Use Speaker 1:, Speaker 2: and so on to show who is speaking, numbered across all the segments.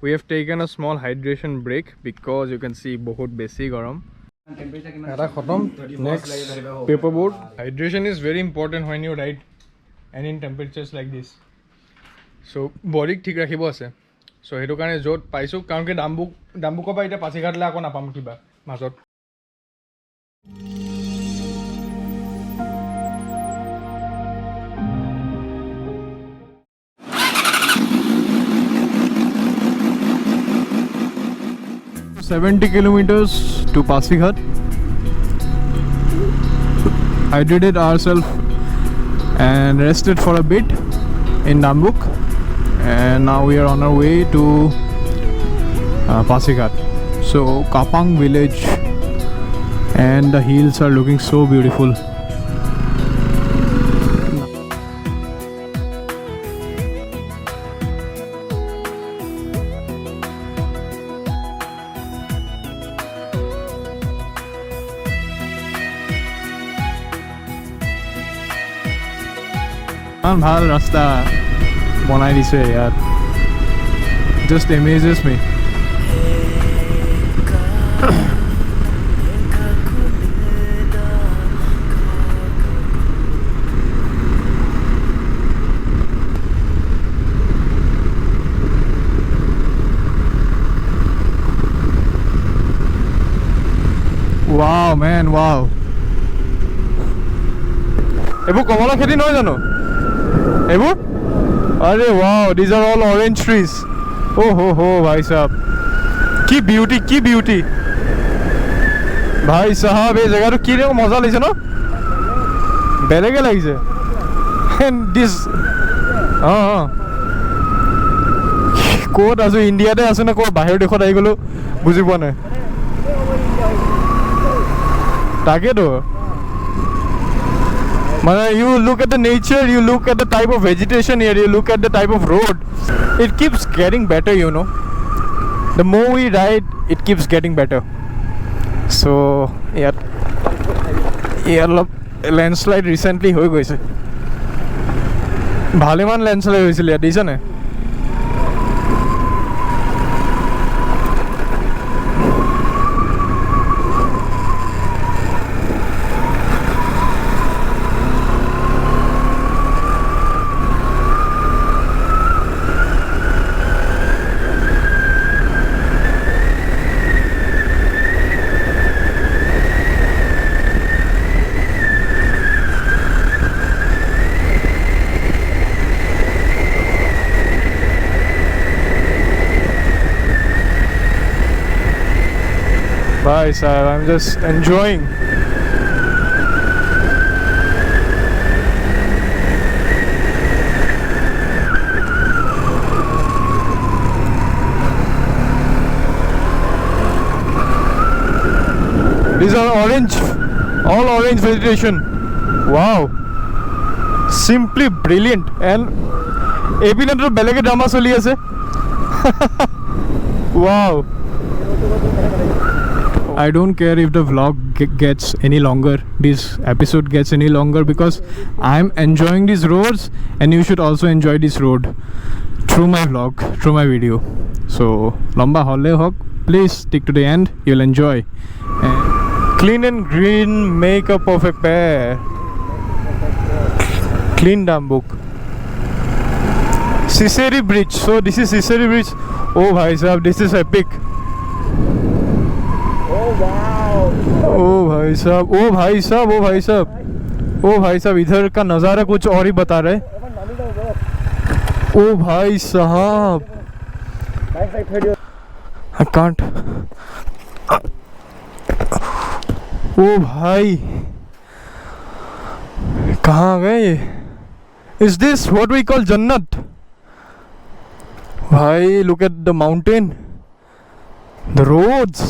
Speaker 1: We have taken a small hydration break because you can see bahut besi garam. Eta khatam. Next paperboard. Hydration is very important when you ride and in temperatures like this. So body thik rakhibo ase. So hetu kane jot paisu karon ke dambuko pa ita Pasighat la ako napam kiba mazot. $70 kilometers to Pasighat. Hydrated ourselves and rested for a bit in Dambuk, and now we are on our way to Pasighat. So Kapang village, and the hills are looking so beautiful. ভাল ৰাস্তা বনাই দিছে ইয়াত, just amazes me. Wow man, wow. এইবোৰ কমলা খেতি নহয় জানো? এইবোৰ আরে wow, these are all orange trees. Oh ho bhai sahab, কি বিউটি ভাই সাহাব। এই জায়গাটো কি রে মজা লাগিছে ন, বেলেগে লাগিছে। and this ক'ত আছো, ইণ্ডিয়াতে আছো না ক'ত বাহিৰৰ দেশত আহি গ'লো বুজি পোৱা নাই। তাকেতো মানে you look at the nature, you look at the type of vegetation here, you look at the type of road, it keeps getting better, you know. The more we ride, it keeps getting better. So অলপ landslide recently হৈ গৈছে, ভালেমান landslide হৈছিল ইয়াত, দেখিছা নে? Bye sir, I'm just enjoying. These are orange, all orange vegetation. Wow, simply brilliant. And এপিনেতো বেলেগে drama চলি আছে। Wow. I don't care if the vlog gets any longer, this episode gets any longer, because I'm enjoying these roads and you should also enjoy this road through my vlog, through my video. So lamba holle hok, please stick to the end, you'll enjoy. And clean and green make a perfect pair. Clean Dambuk. Siseri Bridge. So this is Siseri Bridge. Oh bhai sahab, this is epic. ओ भाई साहब, ओ भाई साहब, ओ भाई साहब, ओ भाई साहब, इधर का नज़ारा कुछ और ही बता रहे। ओ भाई साहब, I can't. ओ भाई कहाँ गए? Is this what we call Jannat? भाई, look at the mountain, the roads,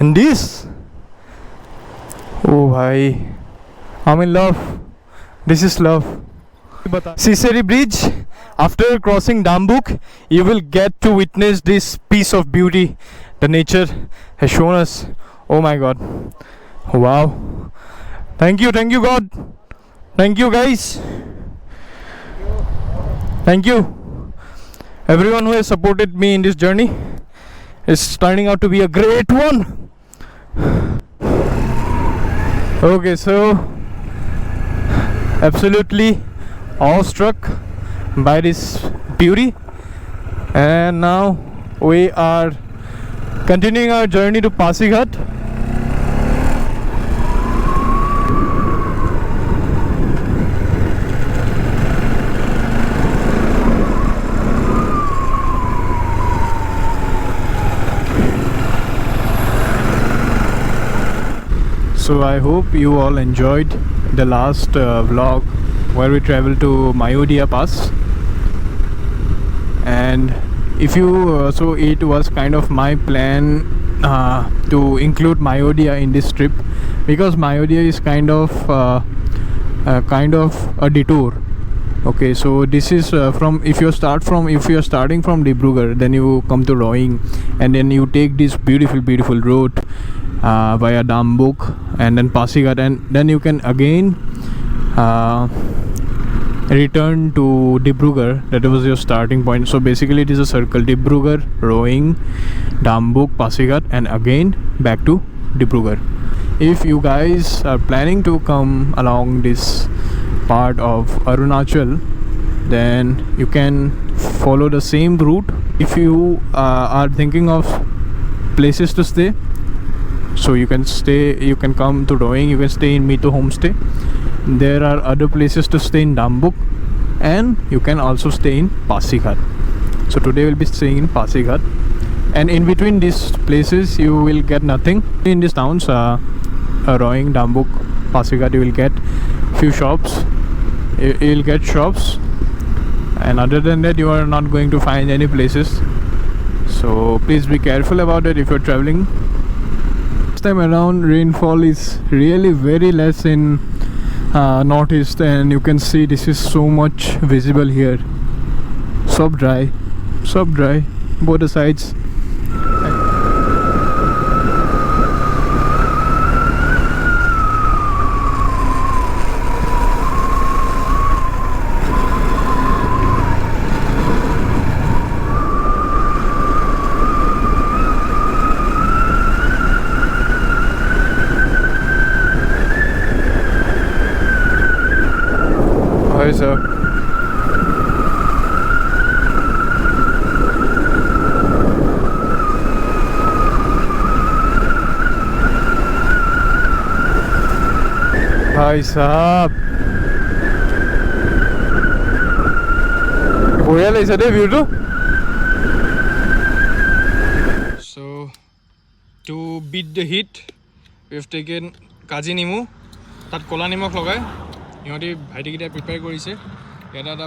Speaker 1: and this. Oh bhai, I'm in love. This is love. Siseri Bridge. After crossing Dambuk, you will get to witness this piece of beauty the nature has shown us. Oh my God! Wow! Thank you God. Thank you guys. Thank you. everyone who has supported me in this journey. It's turning out to be a great one. Okay, so absolutely awestruck by this beauty, and now we are continuing our journey to Pasighat. So I hope you all enjoyed the last vlog where we traveled to Mayodhya Pass, and if you so it was kind of my plan to include Mayodhya in this trip, because Mayodhya is kind of a detour. Okay, so this is from if you're starting from Dibrugarh, then you come to Roing, and then you take this beautiful road via Dambuk and then Pasighat, and then you can again return to Dibrugarh. That was your starting point. So basically it is a circle: Dibrugarh, Roing, Dambuk, Pasighat, and again back to Dibrugarh. If you guys are planning to come along this part of Arunachal, then you can follow the same route. If you are thinking of places to stay, so you can come to Roing, you can stay in Mito homestay. There are other places to stay in Dambuk, and you can also stay in Pasighat. So today we'll be staying in Pasighat, and in between these places you will get nothing. In these towns, Roing, Dambuk, Pasighat, you will get few shops. You'll get shops, and other than that you are not going to find any places. So please be careful about it if you're traveling. This time around rainfall is really very less in northeast, and you can see this is so much visible here. So dry both the sides. Hi sir. Hi साहब, बढ़िया লাগিছে দেই ভিউটো। So to beat the heat, we have taken Kazi নেমু, তাত কলা নিমখ লগাই ইহঁতি ভাইটিকেইটা প্ৰিপেয়াৰ কৰিছে। ইয়াত এটা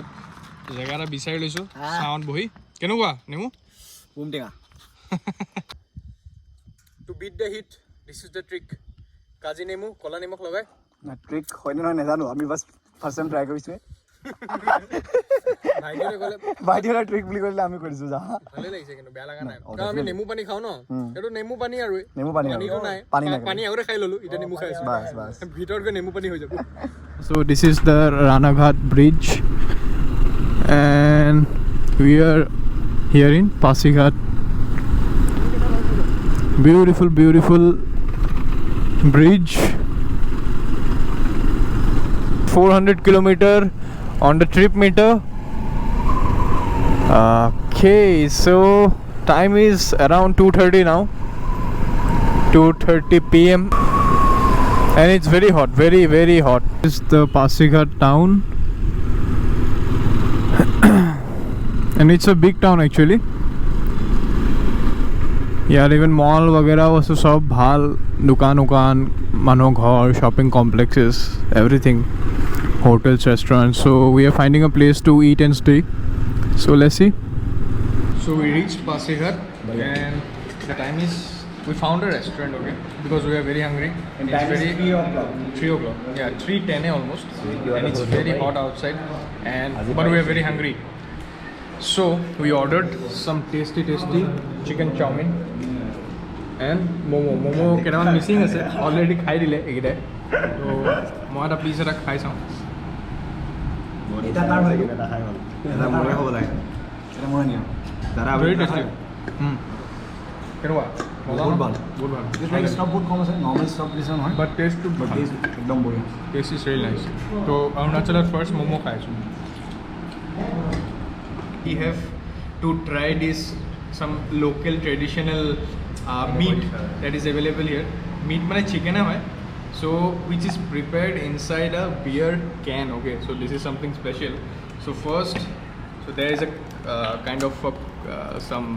Speaker 1: জেগা এটা বিচাৰি লৈছোঁ ছাঁত বহি। কেনেকুৱা নেমু?
Speaker 2: বুম টেঙা।
Speaker 1: To beat the heat, this is the trick. Kazi নেমু, কলা নিমখ লগাই।
Speaker 2: না ট্ৰিক হয়নে নহয় নাজানো, আমি বাছ ফাৰ্ষ্ট টাইম ট্ৰাই কৰিছোঁ। ভাইটিহঁতে ট্ৰিক বুলি কৰিলে আমি কৰিছোঁ। যা
Speaker 1: ভালে লাগিছে, কিন্তু বেয়া লগা নাই, কাৰণ আমি নেমু পানী খাওঁ ন। এইটো নেমু পানী আৰু
Speaker 2: পানীটো নাই,
Speaker 1: পানী আগতে খাই ল'লোঁ, এতিয়া নেমু খাই আছোঁ।
Speaker 2: বাছ
Speaker 1: ভিতৰত গৈ নেমু পানী হৈ যাব। So this is the Ranaghat bridge, and we are here in Pasighat. Beautiful bridge. 400 kilometer on the trip meter. Okay, so time is around 2:30 now, 2:30 p.m. and it's very hot, very hot. This is the Pasighat town and it's a big town actually. यार even mall वगैरह वो सब भाल दुकान मानो घर, shopping complexes, everything, hotels, restaurants. So we are finding a place to eat and stay. So let's see. So we reached Pasighat and the time is, we found a restaurant, okay, because we are very hungry.
Speaker 2: And
Speaker 1: it's
Speaker 2: time is 3 o'clock.
Speaker 1: 3 o'clock. Yeah, 3:10 almost. And it's very hot outside, and but we are very hungry. So we ordered some tasty chicken chow mein and momo কেইটামান মিচিং আছে, already খাই দিলে এইকেইটাই। তো মই এটা please এটা খাই চাওঁ।
Speaker 2: এটা তাৰ হয়, এটা খাই হ'ল, এটা মোৰে হ'ব লাগে। এটা মই নিয়ম দাদা
Speaker 1: Very tasty. কেনেকুৱা
Speaker 2: বহুত ভাল
Speaker 1: বহুত ভাল
Speaker 2: লাইক ষ্টপ বহুত কম আছে নৰ্মেল ষ্টপ দিছে নহয়
Speaker 1: বাট টেষ্টটো
Speaker 2: বাট টেষ্ট একদম বঢ়িয়া
Speaker 1: টেষ্ট ইজ ভেৰি নাইচ তো অৰুণাচলত ফাৰ্ষ্ট ম'ম' খাইছোঁ we have to try this some local traditional meat that is available here meat মানে chicken হয় so which is prepared inside a beer can okay so this is something special so first so there is a kind of some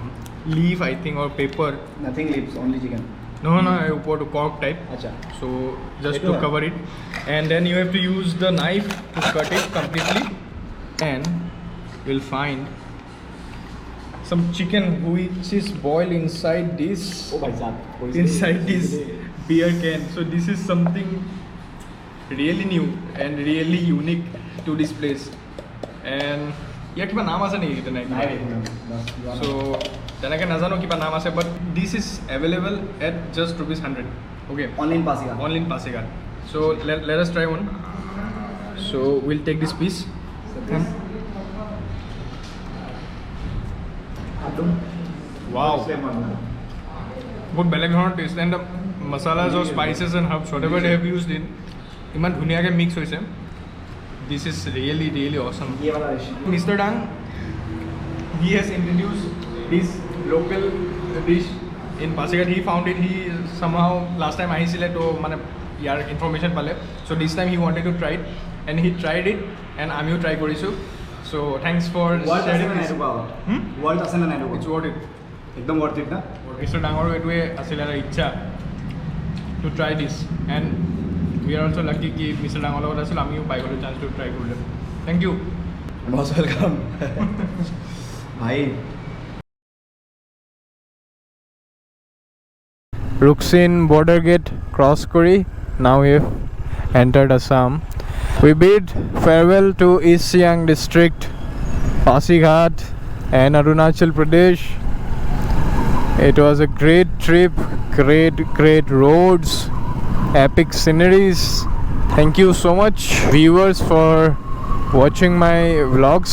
Speaker 1: leaf I think or paper
Speaker 2: nothing leaves only chicken
Speaker 1: no upor to cork type
Speaker 2: আচ্ছা
Speaker 1: so just to cover it and then you have to use the knife to cut it completely and we'll find some chicken which is boiled inside this
Speaker 2: ও ভাই সাহেব
Speaker 1: inside this beer can so this is something really new and really unique to this place and ইয়াৰ কিবা নাম আছে নেকি তেনেকৈ so তেনেকৈ নাজানো কিবা নাম আছে but this is available at just ₹100 okay
Speaker 2: only in Pasighat
Speaker 1: only in Pasighat so let us try one so we'll take this piece wow বহুত বেলেগ ধৰণৰ taste and the masalas or spices and herbs whatever they have used in ইমান ধুনীয়াকৈ mix হৈছে this is really really অচম
Speaker 2: ये वाला dish
Speaker 1: Mr. Dang, he has introduced this local dish in Pasighat. He found it. He somehow last time আহিছিলে তো মানে ইয়াৰ information পালে so this time he wanted to try it and he tried it and আমিও try কৰিছোঁ so thanks for
Speaker 2: world আছে
Speaker 1: sharing
Speaker 2: না
Speaker 1: this.
Speaker 2: নাইটো পাও ওয়ার্ল্ড আছে না নাইটো
Speaker 1: It's worth it.
Speaker 2: একদম ওয়ার্থ ইট না
Speaker 1: Mr. ডাঙৰো এইটোৱে আছিলে এটা ইচ্ছা to try this and we are also lucky কি Mr. ডাঙৰ লগত আছিল আমিও পাই গ'লোঁ চান্স to try কৰিলে thank you.
Speaker 2: মোস্ট ওয়েলকাম ভাই
Speaker 1: Ruksin border gate cross Kori. Now we have entered Assam. We bid farewell to East Siang district, Pasighat and Arunachal Pradesh. It was a great trip, great roads, epic sceneries. Thank you so much viewers for watching my vlogs.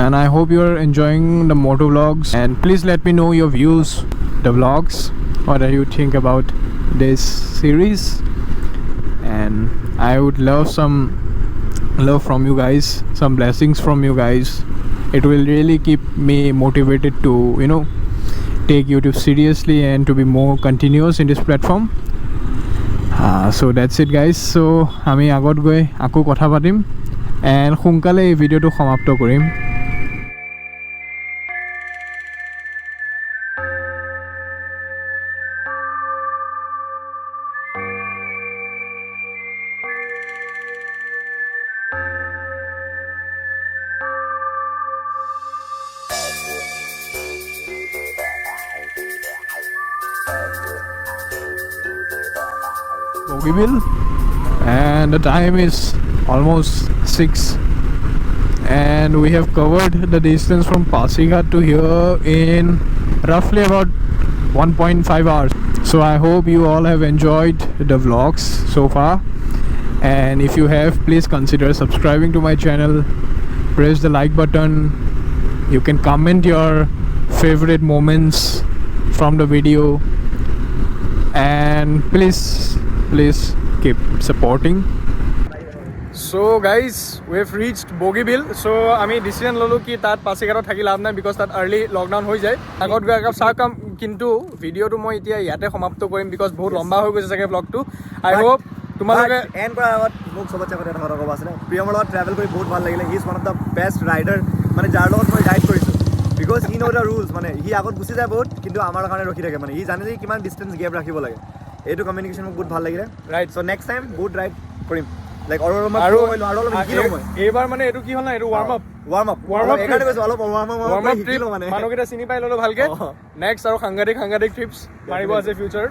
Speaker 1: And I hope you are enjoying the moto vlogs and please let me know your views, the vlogs. What do you think about this series? And I would love some love from you guys, some blessings from you guys. It will really keep me motivated to take YouTube seriously and to be more continuous in this platform. So that's it guys. So আমি আগত গৈ আকৌ কথা পাতিম and সোনকালে এই ভিডিঅ'টো সমাপ্ত কৰিম. Bogeybill and the time is almost 6 and we have covered the distance from Pasighat to here in roughly about 1.5 hours. So I hope you all have enjoyed the vlogs so far and if you have please consider subscribing to my channel, press the like button, you can comment your favorite moments from the video and please keep supporting. So guys, we have reached Bogeybill. So আমি decision ললো কি তাত পাছিঘাটত থাকি লাভ নাই because তাত early lockdown হৈ যায় আগত গৈ একাপ চাহ কাম কিন্তু ভিডিঅ'টো মই এতিয়া ইয়াতে সমাপ্ত কৰিম বিকজ বহুত লম্বা হৈ গৈছে চাগে ব্লগটো আই হোপ তোমালোকে
Speaker 2: এণ্ড কৰাৰ আগত মোক চবতছে কথা এটা ক'ব আছিলে প্ৰিয়মৰ লগত ট্ৰেভেল কৰি বহুত ভাল লাগিলে he is one of the best rider মানে যাৰ লগত মই ৰাইড কৰিছোঁ বিকজ হি ন' দ্য ৰুলছ মানে হি আগত গুচি যায় বহুত কিন্তু আমাৰ কাৰণে ৰখি থাকে মানে হি জানে যে কিমান ডিষ্টেঞ্চ গেপ ৰাখিব লাগে এইটো কমিউনিকেশ্যন মোক বহুত ভাল লাগিলে
Speaker 1: ৰাইট
Speaker 2: চ' নেক্সট টাইম বহুত ৰাইড কৰিম লাইক
Speaker 1: আৰু এইবাৰ মানে এইটো কি হ'ল না এইটো ৱাৰ্ম আপ মানুহকেইটা চিনি পাই ল'লো ভালকে নেক্সট আৰু সাংঘাতিক ট্ৰিপছ মাৰিব আছে ফিউচাৰ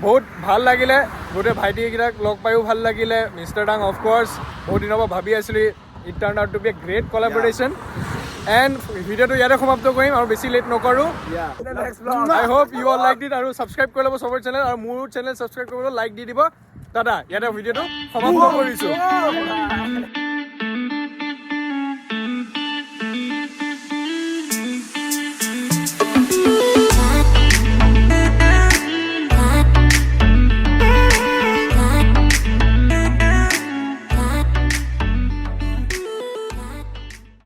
Speaker 1: বহুত ভাল লাগিলে গোটেই ভাইটিকেইটাক লগ পায়ো ভাল লাগিলে মিষ্টাৰ ডাং অফক'ৰ্ছ বহুত দিনৰ পৰা ভাবি আছিলোঁ it turn out to be a great collaboration and ভিডিঅ'টো ইয়াতে সমাপ্ত কৰিম আৰু বেছি লেট নকৰোঁ I hope you all like it আৰু ছাবস্ক্ৰাইব কৰি ল'ব চবৰ চেনেল আৰু মোৰ চেনেল ছাবস্ক্ৰাইব কৰিব লাইক দি দিব দাদা ইয়াতে ভিডিঅ'টো সমাপ্ত কৰিছোঁ